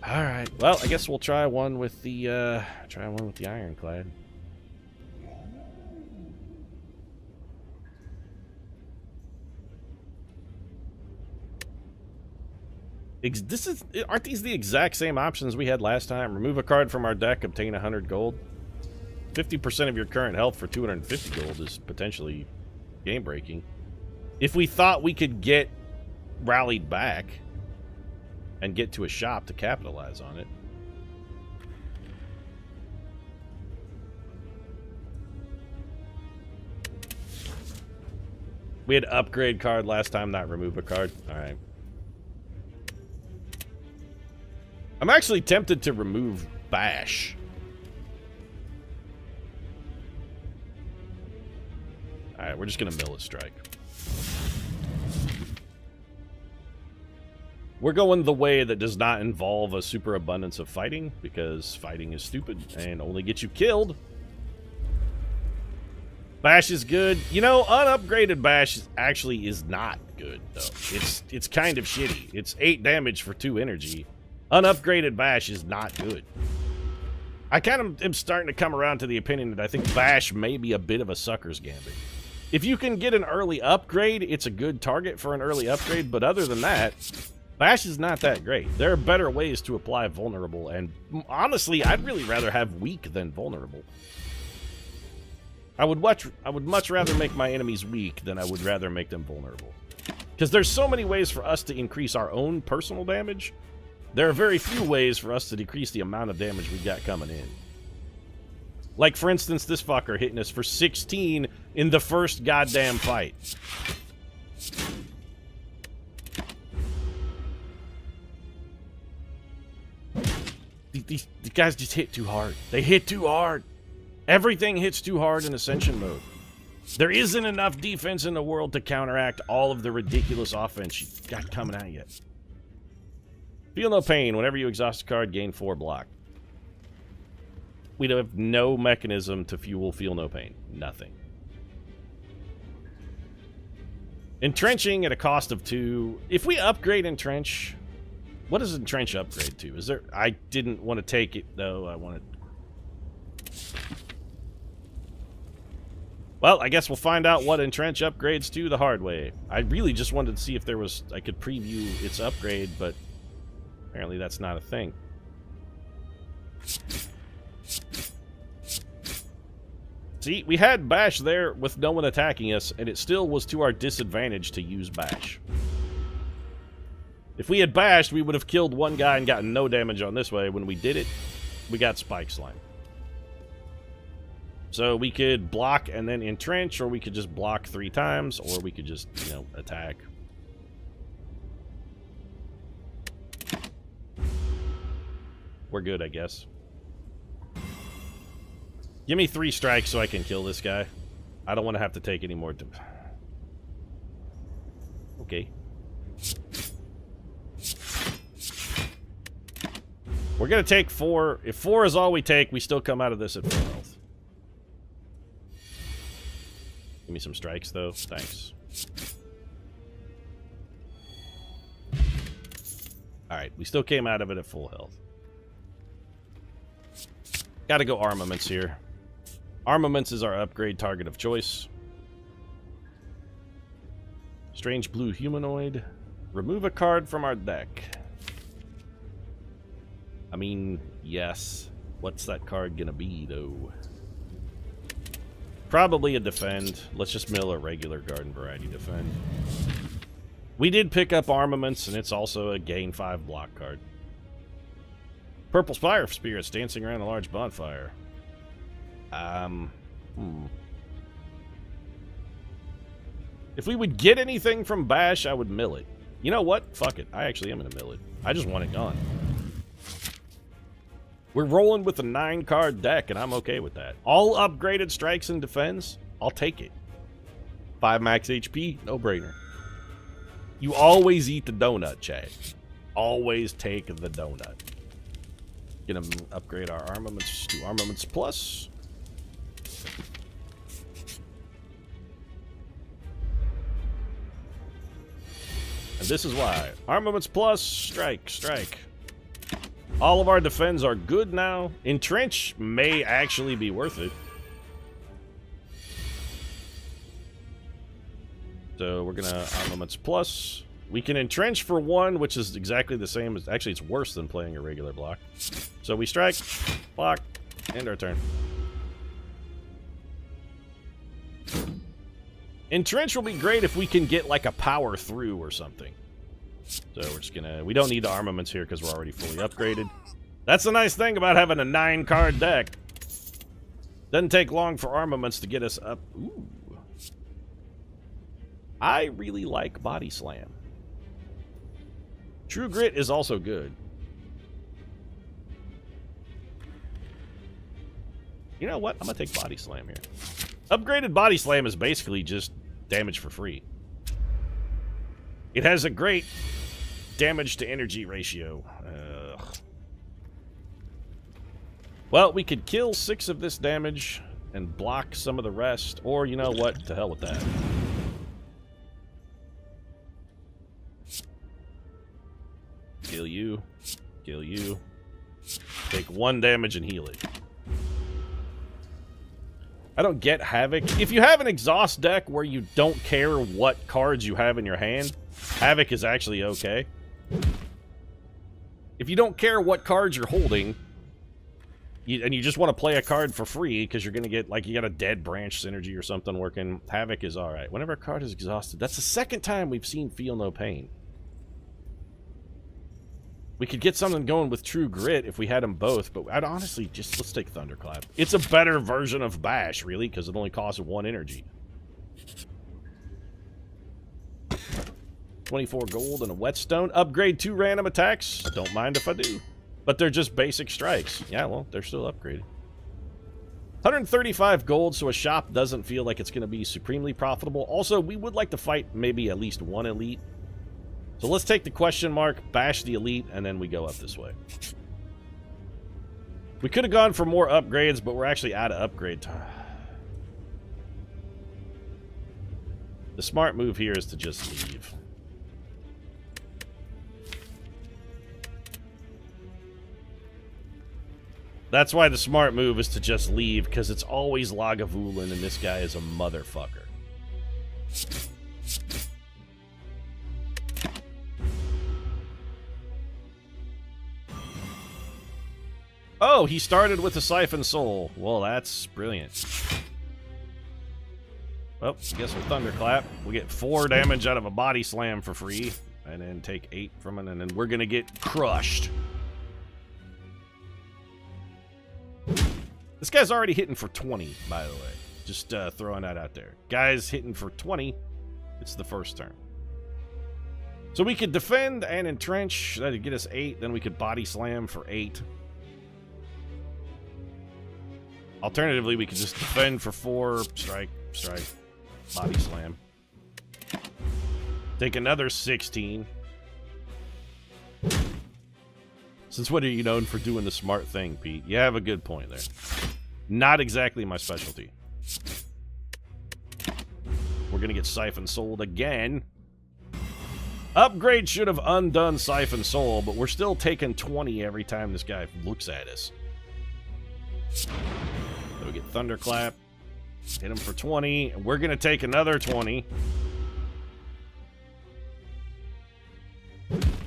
Alright, well, I guess we'll try one with the, ironclad. Aren't these the exact same options we had last time? Remove a card from our deck, obtain 100 gold. 50% of your current health for 250 gold is potentially game-breaking. If we thought we could get rallied back and get to a shop to capitalize on it. We had upgrade card last time, not remove a card. Alright. I'm actually tempted to remove Bash. Alright, we're just gonna mill a strike. We're going the way that does not involve a super abundance of fighting, because fighting is stupid and only gets you killed. Bash is good. You know, unupgraded Bash actually is not good, though. It's kind of shitty. It's 8 damage for 2 energy. Unupgraded Bash is not good. I kind of am starting to come around to the opinion that I think Bash may be a bit of a sucker's gambit. If you can get an early upgrade, it's a good target for an early upgrade, but other than that, Bash is not that great. There are better ways to apply vulnerable, and honestly, I'd really rather have weak than vulnerable. I would much rather make my enemies weak than I would rather make them vulnerable. Because there's so many ways for us to increase our own personal damage. There are very few ways for us to decrease the amount of damage we got coming in. Like, for instance, this fucker hitting us for 16 in the first goddamn fight. These guys just hit too hard. They hit too hard. Everything hits too hard in Ascension mode. There isn't enough defense in the world to counteract all of the ridiculous offense you got coming at you. Feel no pain. Whenever you exhaust a card, gain 4 block. We have no mechanism to fuel Feel No Pain. Nothing. Entrenching at a cost of 2. If we upgrade Entrench, what does Entrench upgrade to? Is there? I didn't want to take it, though. I wanted... Well, I guess we'll find out what Entrench upgrades to the hard way. I really just wanted to see if there was... I could preview its upgrade, but apparently that's not a thing. See, we had Bash there with no one attacking us, and it still was to our disadvantage to use Bash. If we had bashed, we would have killed one guy and gotten no damage on this way. When we did it, we got Spike Slime. So we could block and then entrench, or we could just block 3 times, or we could just, you know, attack. We're good, I guess. Give me 3 strikes so I can kill this guy. I don't want to have to take any more. Okay. We're going to take 4. If 4 is all we take, we still come out of this at full health. Give me some strikes, though. Thanks. Alright, we still came out of it at full health. Gotta go armaments here. Armaments is our upgrade target of choice. Strange blue humanoid. Remove a card from our deck. I mean, yes. What's that card gonna be, though? Probably a defend. Let's just mill a regular garden variety defend. We did pick up armaments, and it's also a gain 5 block card. Purple Spire Spirits dancing around a large bonfire. If we would get anything from Bash, I would mill it. You know what? Fuck it. I actually am gonna mill it. I just want it gone. We're rolling with a 9-card deck, and I'm okay with that. All upgraded strikes and defends, I'll take it. 5 max HP, no brainer. You always eat the donut, Chad. Always take the donut. Gonna upgrade our armaments to Armaments Plus. And this is why. Armaments Plus, strike, strike. All of our defends are good now. Entrench may actually be worth it. So we're gonna armaments plus. We can entrench for 1, which is exactly the same as, actually it's worse than playing a regular block. So we strike, block, end our turn. Entrench will be great if we can get like a power through or something. So we're just gonna, we don't need the armaments here because we're already fully upgraded. That's the nice thing about having a 9-card deck. Doesn't take long for armaments to get us up. Ooh. I really like Body Slam. True Grit is also good. You know what? I'm gonna take Body Slam here. Upgraded Body Slam is basically just damage for free. It has a great damage to energy ratio. Well, we could kill 6 of this damage and block some of the rest, or you know what? To hell with that. Kill you. Kill you. Take 1 damage and heal it. I don't get Havoc. If you have an exhaust deck where you don't care what cards you have in your hand, Havoc is actually okay. If you don't care what cards you're holding, and you just want to play a card for free because you're going to get, like, you got a Dead Branch synergy or something working, Havoc is alright. Whenever a card is exhausted, that's the second time we've seen Feel No Pain. We could get something going with True Grit if we had them both, but I'd honestly just, let's take Thunderclap. It's a better version of Bash, really, because it only costs 1 energy. 24 gold and a Whetstone. Upgrade 2 random attacks. Don't mind if I do. But they're just basic strikes. Yeah, well, they're still upgraded. 135 gold, so a shop doesn't feel like it's going to be supremely profitable. Also, we would like to fight maybe at least 1 elite. So let's take the question mark, bash the elite, and then we go up this way. We could have gone for more upgrades, but we're actually out of upgrade time. The smart move here is to just leave. That's why the smart move is to just leave, because it's always Lagavulin, and this guy is a motherfucker. Oh, he started with a Siphon Soul. Well, that's brilliant. Well, guess with Thunderclap, we get 4 damage out of a Body Slam for free, and then take 8 from it, and then we're gonna get crushed. This guy's already hitting for 20, by the way. Just throwing that out there. Guy's hitting for 20. It's the first turn. So we could defend and entrench. That'd get us 8. Then we could Body Slam for 8. Alternatively, we could just defend for 4. Strike, strike, Body Slam. Take another 16. Since when are you known for doing the smart thing, Pete? You have a good point there. Not exactly my specialty. We're gonna get Siphon Souled again. Upgrade should have undone Siphon Soul, but we're still taking 20 every time this guy looks at us. So we get Thunderclap. Hit him for 20, and we're gonna take another 20.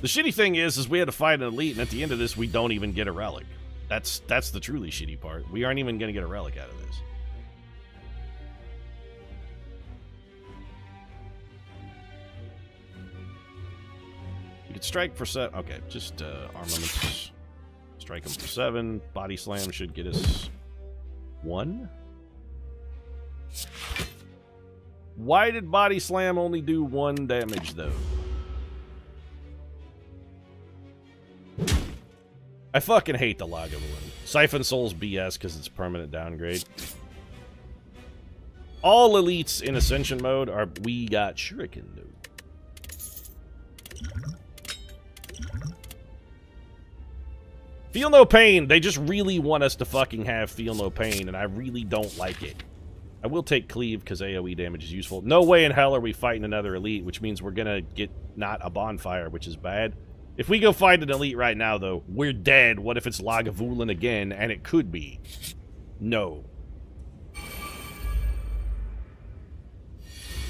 The shitty thing is we had to fight an elite, and at the end of this, we don't even get a relic. That's the truly shitty part. We aren't even going to get a relic out of this. You could strike for 7. Okay, just armaments. Strike him for 7. Body Slam should get us 1. Why did Body Slam only do 1 damage, though? I fucking hate the Lagavulin. Siphon Soul's BS because it's permanent downgrade. All elites in Ascension mode are... We got Shuriken, dude. Feel No Pain. They just really want us to fucking have Feel No Pain, and I really don't like it. I will take Cleave because AoE damage is useful. No way in hell are we fighting another elite, which means we're gonna get not a bonfire, which is bad. If we go fight an elite right now, though, we're dead. What if it's Lagavulin again? And it could be. No.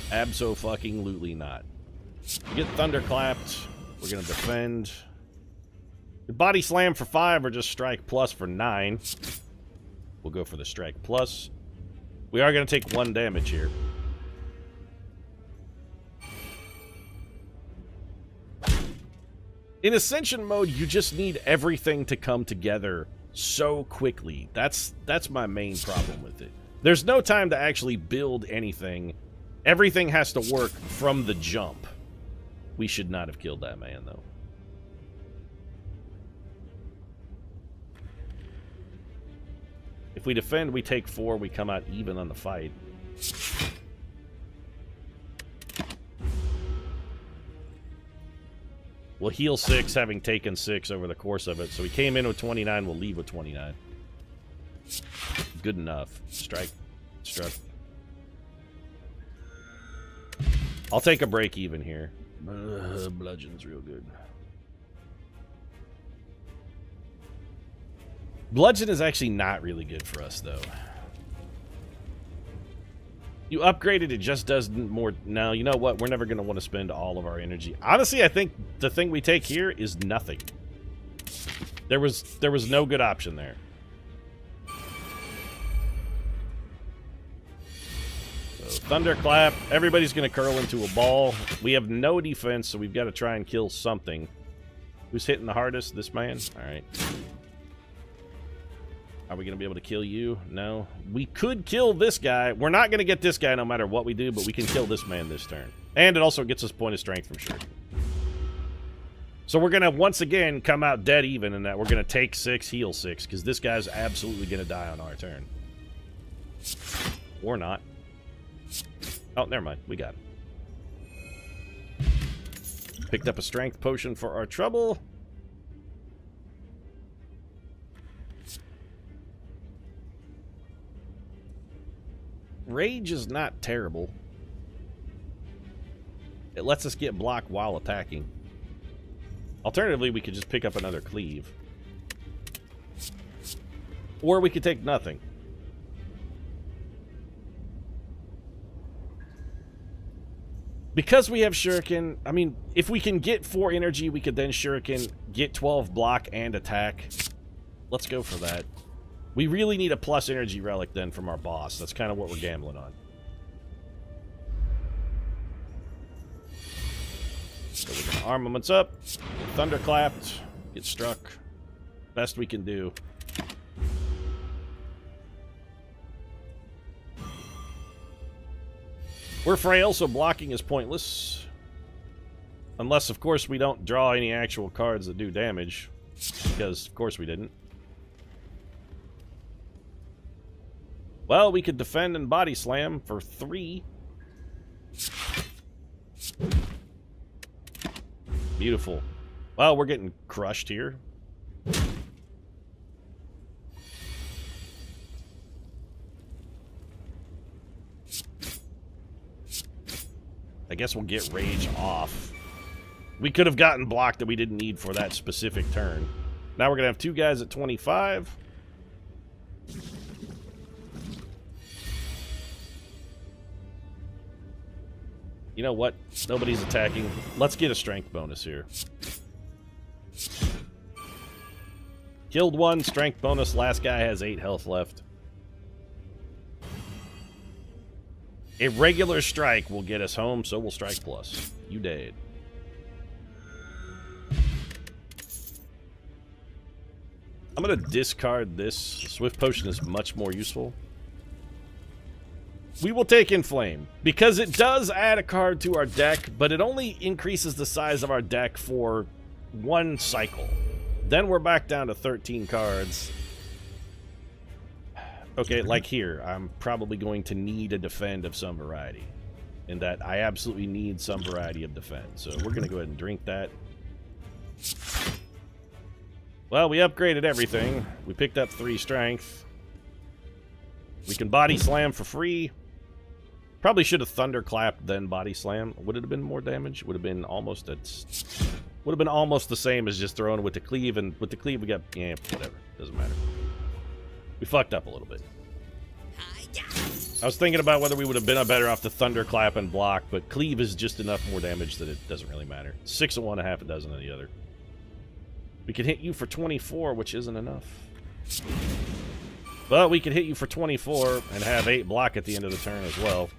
Abso-fucking-lutely not. We get thunderclapped. We're going to defend. Body slam for 5 or just strike plus for 9. We'll go for the strike plus. We are going to take 1 damage here. In Ascension mode, you just need everything to come together so quickly. That's my main problem with it. There's no time to actually build anything. Everything has to work from the jump. We should not have killed that man, though. If we defend, we take 4, we come out even on the fight. We'll heal 6, having taken 6 over the course of it. So we came in with 29, we'll leave with 29. Good enough. Strike. Struck. I'll take a break even here. Bludgeon's real good. Bludgeon is actually not really good for us, though. You upgrade it, it just does more. No, you know what? We're never going to want to spend all of our energy. Honestly, I think the thing we take here is nothing. There was no good option there. So, thunderclap. Everybody's going to curl into a ball. We have no defense, so we've got to try and kill something. Who's hitting the hardest? This man? All right. Are we going to be able to kill you? No. We could kill this guy. We're not going to get this guy no matter what we do, but we can kill this man this turn. And it also gets us point of strength from sure. So we're going to, once again, come out dead even in that we're going to take 6, heal 6, because this guy's absolutely going to die on our turn. Or not. Oh, never mind. We got him. Picked up a strength potion for our trouble. Rage is not terrible. It lets us get blocked while attacking. Alternatively, we could just pick up another cleave. Or we could take nothing. Because we have Shuriken, I mean, if we can get 4 energy, we could then Shuriken, get 12 block and attack. Let's go for that. We really need a plus energy relic then from our boss. That's kind of what we're gambling on. So we're going to armaments up, get thunderclapped, get struck. Best we can do. We're frail, so blocking is pointless. Unless, of course, we don't draw any actual cards that do damage. Because, of course, we didn't. Well, we could defend and body slam for 3. Beautiful. Well, we're getting crushed here. I guess we'll get rage off. We could have gotten blocked that we didn't need for that specific turn. Now we're going to have 2 guys at 25. You know what? Nobody's attacking. Let's get a strength bonus here. Killed 1, strength bonus. Last guy has 8 health left. A regular strike will get us home, so we'll strike plus. You dead. I'm going to discard this. Swift Potion is much more useful. We will take Inflame, because it does add a card to our deck, but it only increases the size of our deck for 1 cycle. Then we're back down to 13 cards. Okay, like here, I'm probably going to need a defend of some variety. In that I absolutely need some variety of defend. So we're going to go ahead and drink that. Well, we upgraded everything. We picked up 3 strength. We can body slam for free. Probably should have thunderclapped, then body slam. Would it have been more damage? Would have been almost at... Would have been almost the same as just throwing it with the cleave, and with the cleave we got, yeah, whatever. Doesn't matter. We fucked up a little bit. I was thinking about whether we would have been better off to thunderclap and block, but cleave is just enough more damage that it doesn't really matter. 6 of one, a half a dozen of the other. We could hit you for 24, which isn't enough. But we could hit you for 24 and have 8 block at the end of the turn as well.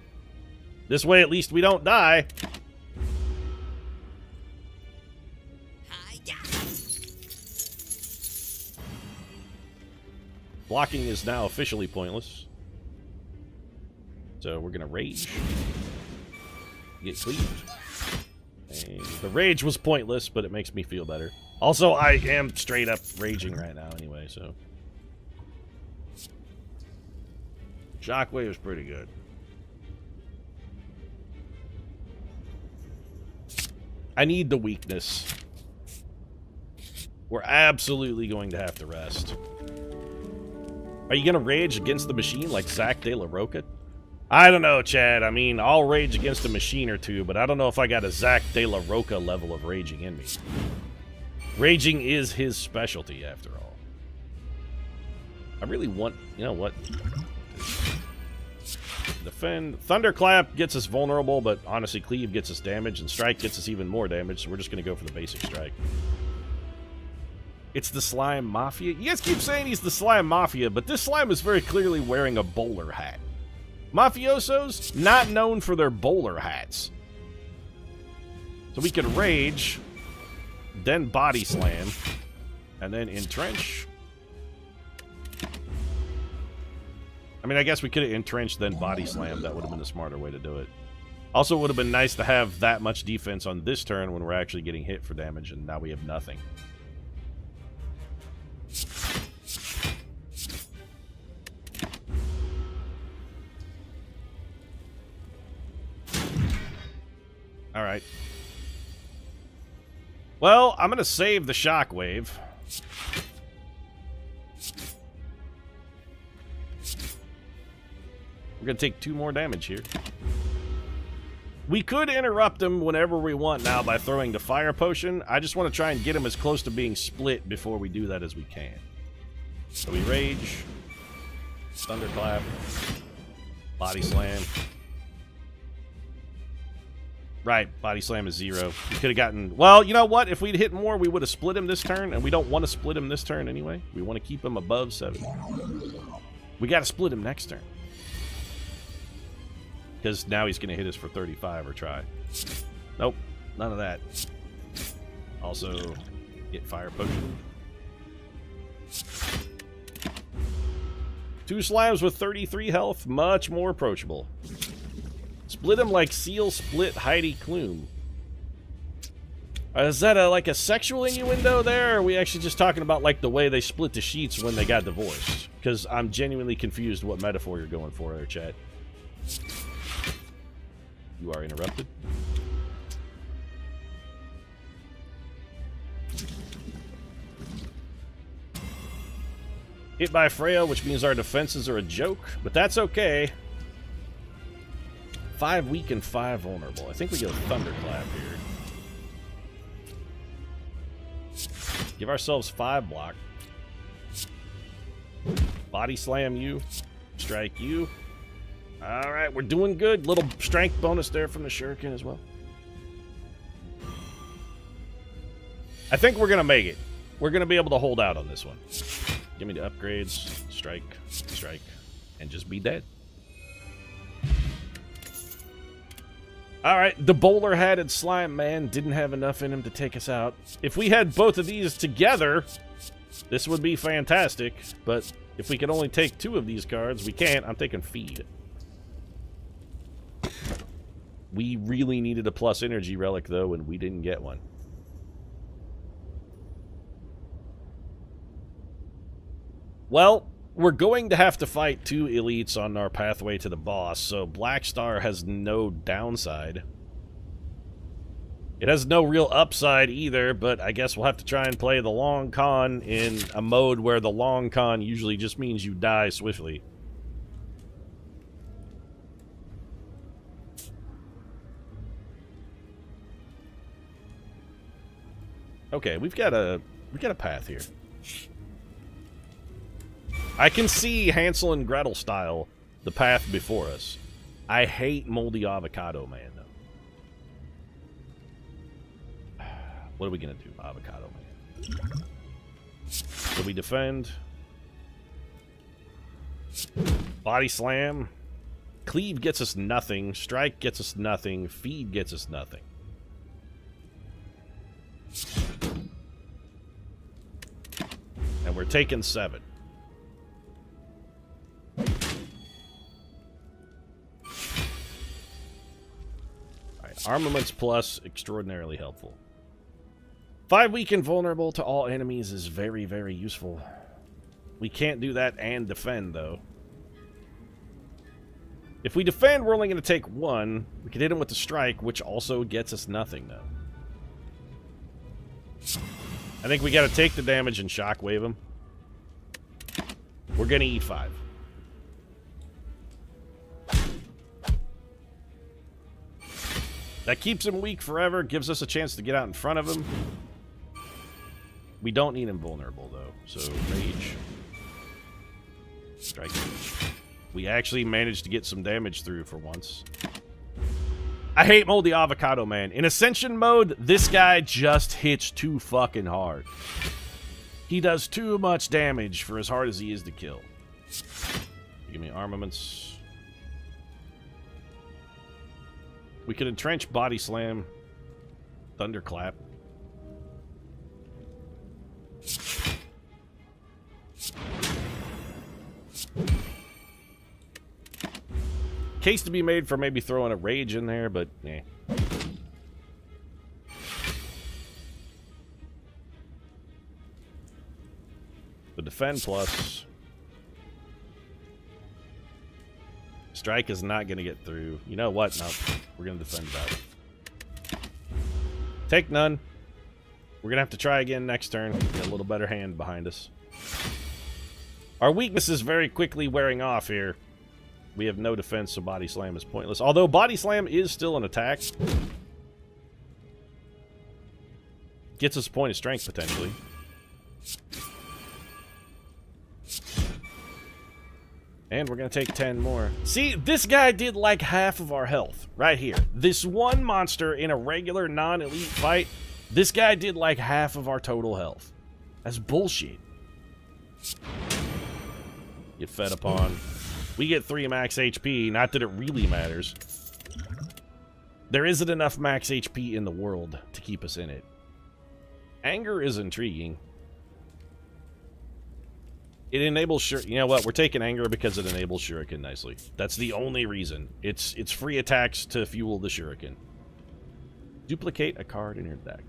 This way, at least we don't die. Blocking is now officially pointless. So we're going to rage. Get cleaved. And the rage was pointless, but it makes me feel better. Also, I am straight up raging right now anyway, so. Shockwave is pretty good. I need the weakness. We're absolutely going to have to rest. Are you going to rage against the machine like Zack De La Roca? I don't know, Chad. I mean, I'll rage against a machine or two, but I don't know if I got a Zack De La Roca level of raging in me. Raging is his specialty, after all. I really want... You know what? Defend. Thunderclap gets us vulnerable, but honestly, Cleave gets us damage, and Strike gets us even more damage, so we're just going to go for the basic Strike. It's the Slime Mafia. You guys keep saying he's the Slime Mafia, but this slime is very clearly wearing a bowler hat. Mafiosos, not known for their bowler hats. So we can Rage, then Body Slam, and then Entrench. I mean, I guess we could have Entrenched, then Body Slam. That would have been the smarter way to do it. Also, it would have been nice to have that much defense on this turn when we're actually getting hit for damage, and now we have nothing. Alright. Well, I'm going to save the Shockwave. We're going to take 2 more damage here. We could interrupt him whenever we want now by throwing the Fire Potion. I just want to try and get him as close to being split before we do that as we can. So we Rage. Thunderclap. Body Slam. Right, Body Slam is 0. We could have gotten... Well, you know what? If we'd hit more, we would have split him this turn, and we don't want to split him this turn anyway. We want to keep him above 7. We got to split him next turn. Because now he's going to hit us for 35 or try. Nope, none of that. Also, get Fire Potion. 2 slimes with 33 health, much more approachable. Split him like Seal split Heidi Klum. Is that like a sexual innuendo there, or are we actually just talking about like the way they split the sheets when they got divorced? Because I'm genuinely confused what metaphor you're going for there, chat. You are interrupted. Hit by Freya, which means our defenses are a joke, but that's okay. 5 weak and 5 vulnerable. I think we go Thunderclap here. Give ourselves 5 block. Body Slam you. Strike you. Alright, we're doing good. Little strength bonus there from the Shuriken as well. I think we're going to make it. We're going to be able to hold out on this one. Give me the upgrades. Strike, strike, and just be dead. Alright, the bowler-hatted slime man didn't have enough in him to take us out. If we had both of these together, this would be fantastic. But if we could only take 2 of these cards, we can't. I'm taking Feed. We really needed a plus energy relic, though, and we didn't get one. Well, we're going to have to fight 2 elites on our pathway to the boss, so Black Star has no downside. It has no real upside either, but I guess we'll have to try and play the long con in a mode where the long con usually just means you die swiftly. Okay, we got a path here. I can see Hansel and Gretel style the path before us. I hate moldy avocado man though. What are we gonna do, avocado man? So we defend. Body slam. Cleave gets us nothing. Strike gets us nothing. Feed gets us nothing. And we're taking 7. Alright, armaments plus, extraordinarily helpful. 5 weak and vulnerable to all enemies is very, very useful. We can't do that and defend, though. If we defend, we're only going to take 1. We can hit him with the strike, which also gets us nothing, though. I think we got to take the damage and shockwave him. We're going to eat 5. That keeps him weak forever, gives us a chance to get out in front of him. We don't need him vulnerable, though, so rage. Strike. We actually managed to get some damage through for once. I hate moldy avocado man. In Ascension mode, this guy just hits too fucking hard. He does too much damage for as hard as he is to kill. Give me armaments. We could entrench body slam. Thunderclap. Case to be made for maybe throwing a rage in there, but eh. The defend plus. Strike is not going to get through. You know what? No, we're going to defend that. Take none. We're going to have to try again next turn. Get a little better hand behind us. Our weakness is very quickly wearing off here. We have no defense, so body slam is pointless. Although body slam is still an attack. Gets us a point of strength, potentially. And we're going to take 10 more. See, this guy did like half of our health right here. This one monster in a regular non-elite fight, this guy did like half of our total health. That's bullshit. Get fed upon. We get 3 max HP, not that it really matters. There isn't enough max HP in the world to keep us in it. Anger is intriguing. It enables you know what? We're taking anger because it enables shuriken nicely. That's the only reason. It's free attacks to fuel the shuriken. Duplicate a card in your deck.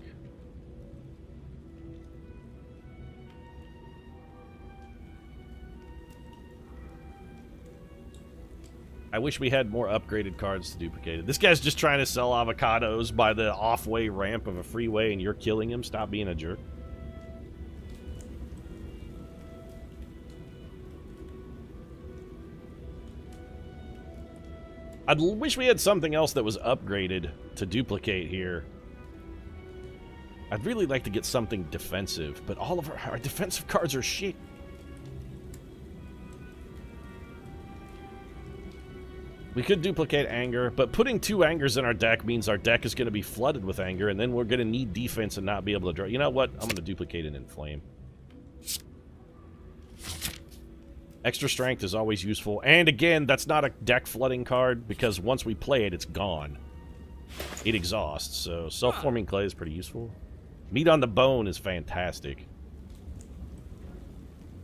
I wish we had more upgraded cards to duplicate it. This guy's just trying to sell avocados by the off-way ramp of a freeway and you're killing him. Stop being a jerk. I wish we had something else that was upgraded to duplicate here. I'd really like to get something defensive, but all of our defensive cards are shit. We could duplicate anger, but putting 2 angers in our deck means our deck is going to be flooded with anger, and then we're going to need defense and not be able to draw. You know what? I'm going to duplicate an inflame. Extra strength is always useful. And again, that's not a deck flooding card, because once we play it, it's gone. It exhausts, so self-forming clay is pretty useful. Meat on the bone is fantastic.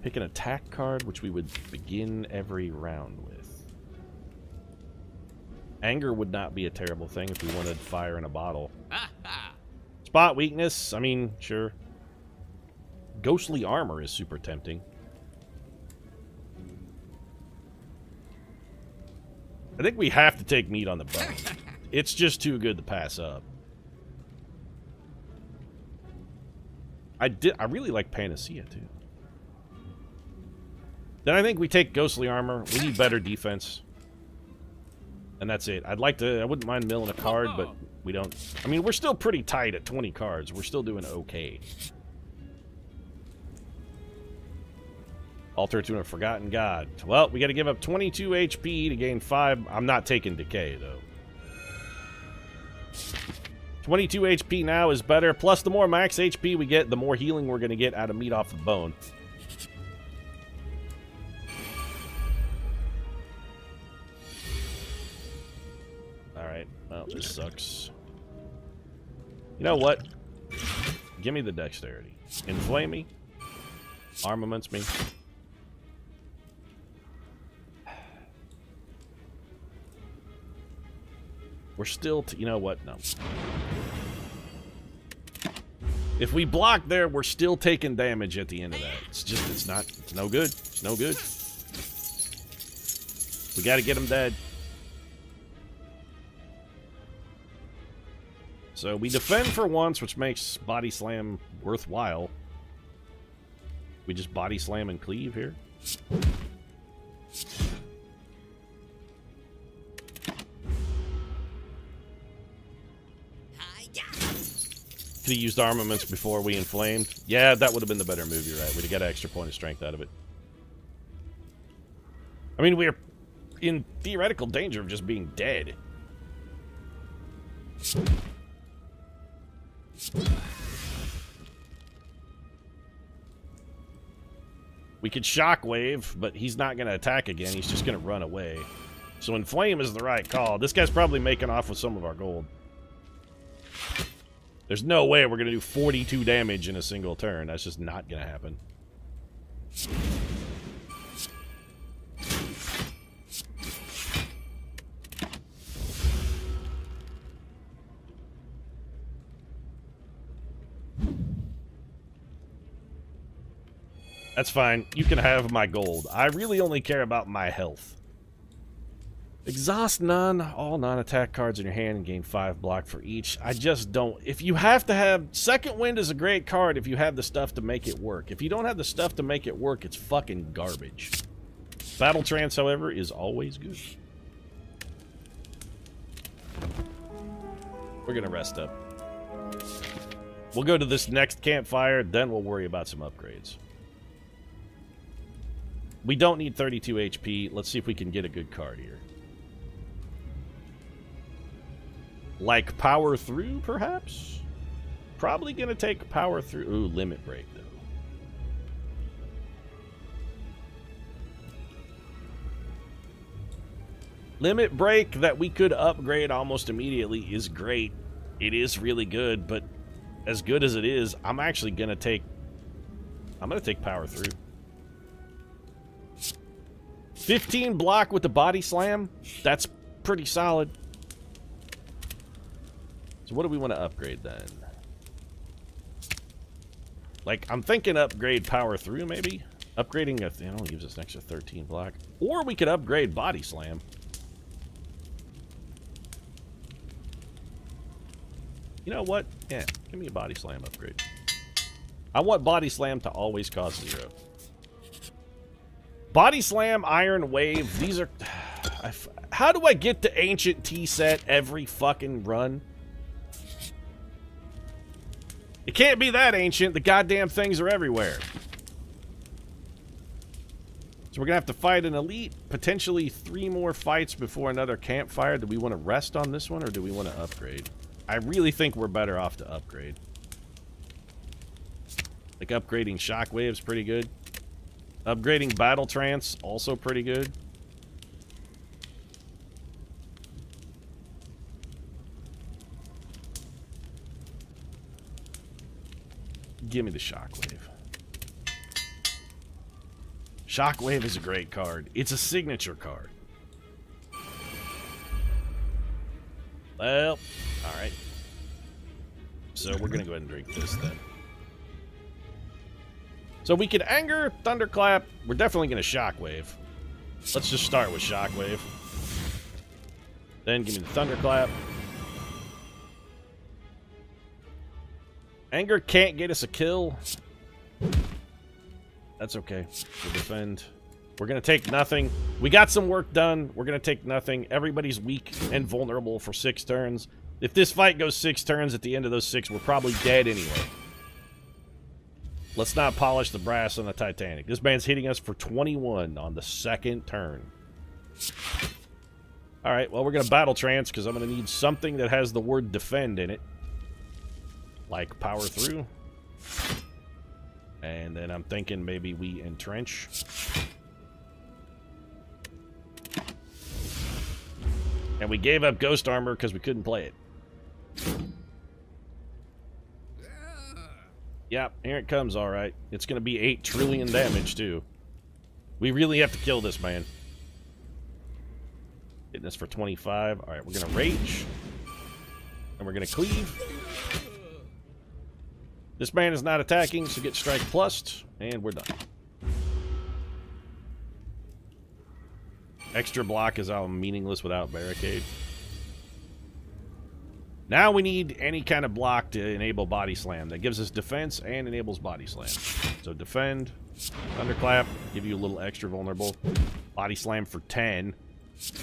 Pick an attack card, which we would begin every round with. Anger would not be a terrible thing if we wanted fire in a bottle. Spot weakness, I mean, sure. Ghostly armor is super tempting. I think we have to take meat on the bone. It's just too good to pass up. I really like Panacea, too. Then I think we take ghostly armor. We need better defense. And that's it. I wouldn't mind milling a card, but We don't... I mean, we're still pretty tight at 20 cards. We're still doing okay. Altar to a Forgotten God. Well, we got to give up 22 HP to gain 5. I'm not taking Decay, though. 22 HP now is better. Plus, the more max HP we get, the more healing we're going to get out of meat off the bone. Alright. Well, this sucks. You know what? Give me the dexterity. Inflame me. Armaments me. We're still... you know what? No. If we block there, we're still taking damage at the end of that. It's just... it's not... it's no good. It's no good. We gotta get him dead. So we defend for once, which makes body slam worthwhile. We just body slam and cleave here. Could have used armaments before we inflamed. Yeah, that would have been the better move, you're right. We'd have got an extra point of strength out of it. I mean, we're in theoretical danger of just being dead. We could shockwave, but he's not going to attack again. He's just going to run away. So inflame is the right call. This guy's probably making off with some of our gold. There's no way we're going to do 42 damage in a single turn. That's just not going to happen. That's fine. You can have my gold. I really only care about my health. Exhaust none. All non-attack cards in your hand and gain 5 block for each. I just don't... if you have to have... Second Wind is a great card if you have the stuff to make it work. If you don't have the stuff to make it work, it's fucking garbage. Battle Trance, however, is always good. We're gonna rest up. We'll go to this next campfire, then we'll worry about some upgrades. We don't need 32 HP. Let's see if we can get a good card here. Like Power Through, perhaps? Probably gonna take Power Through. Ooh, Limit Break, though. Limit Break that we could upgrade almost immediately is great. It is really good, but as good as it is, I'm actually gonna take... I'm gonna take Power Through. 15 block with the body slam. That's pretty solid. So what do we want to upgrade then? Like, I'm thinking upgrade Power Through, maybe? Upgrading, it only gives us an extra 13 block. Or we could upgrade Body Slam. You know what? Yeah, give me a Body Slam upgrade. I want Body Slam to always cost 0. Body Slam, Iron Wave, these are... How do I get the Ancient Tea set every fucking run? It can't be that ancient. The goddamn things are everywhere. So we're going to have to fight an elite. Potentially 3 more fights before another campfire. Do we want to rest on this one or do we want to upgrade? I really think we're better off to upgrade. Like upgrading Shockwave's pretty good. Upgrading Battle Trance, also pretty good. Give me the Shockwave. Shockwave is a great card. It's a signature card. Well, alright. So we're going to go ahead and drink this then. So we could Anger, Thunderclap. We're definitely going to Shockwave. Let's just start with Shockwave. Then give me the Thunderclap. Anger can't get us a kill. That's okay. We'll defend. We're going to take nothing. We got some work done. We're going to take nothing. Everybody's weak and vulnerable for 6 turns. If this fight goes 6 turns, at the end of those 6, we're probably dead anyway. Let's not polish the brass on the Titanic. This man's hitting us for 21 on the 2nd turn. Alright, well, we're going to battle trance because I'm going to need something that has the word defend in it. Like power through. And then I'm thinking maybe we entrench. And we gave up ghost armor because we couldn't play it. Yep, here it comes, alright. It's going to be 8 trillion damage, too. We really have to kill this man. Hitting this for 25. Alright, we're going to rage. And we're going to cleave. This man is not attacking, so get strike plussed. And we're done. Extra block is all meaningless without barricade. Now we need any kind of block to enable body slam. That gives us defense and enables body slam. So defend, thunderclap, give you a little extra vulnerable. Body slam for 10.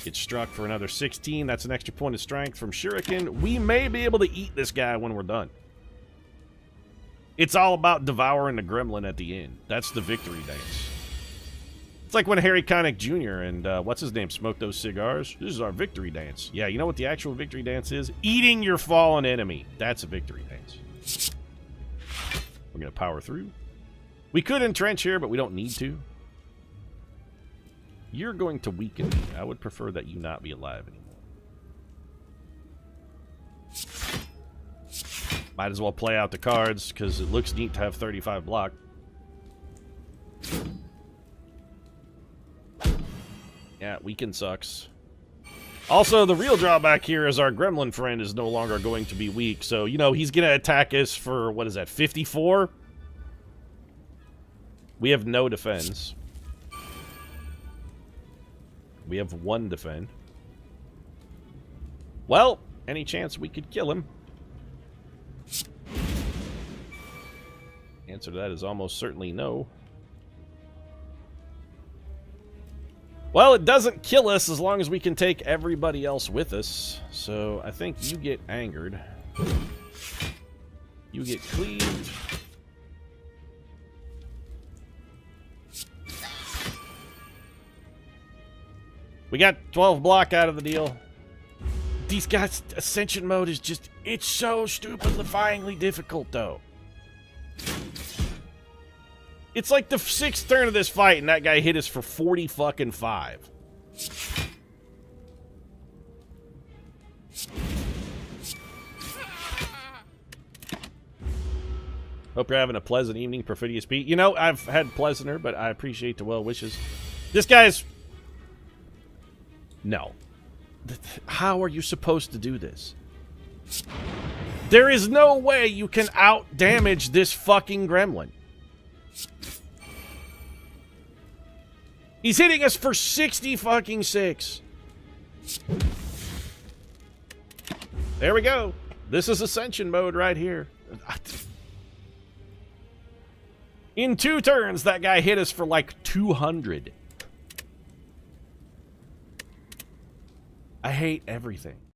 Get struck for another 16. That's an extra point of strength from Shuriken. We may be able to eat this guy when we're done. It's all about devouring the gremlin at the end. That's the victory dance. It's like when Harry Connick Jr. and, what's his name, smoked those cigars. This is our victory dance. Yeah, you know what the actual victory dance is? Eating your fallen enemy. That's a victory dance. We're going to power through. We could entrench here, but we don't need to. You're going to weaken me. I would prefer that you not be alive anymore. Might as well play out the cards, because it looks neat to have 35 block. Yeah, weaken sucks. Also, the real drawback here is our gremlin friend is no longer going to be weak. So, you know, he's going to attack us for, what is that, 54? We have no defense. We have 1 defend. Well, any chance we could kill him? Answer to that is almost certainly no. Well, it doesn't kill us as long as we can take everybody else with us. So I think you get angered. You get cleaved. We got 12 block out of the deal. These guys' Ascension mode is just... It's so stupidifyingly difficult, though. It's like the 6th turn of this fight, and that guy hit us for 40 fucking 5. Hope you're having a pleasant evening, Perfidious Pete. You know, I've had pleasanter, but I appreciate the well wishes. This guy's... No. How are you supposed to do this? There is no way you can out-damage this fucking gremlin. He's hitting us for 60 fucking 6. There we go. This is Ascension mode right here. In 2 turns, that guy hit us for like 200. I hate everything.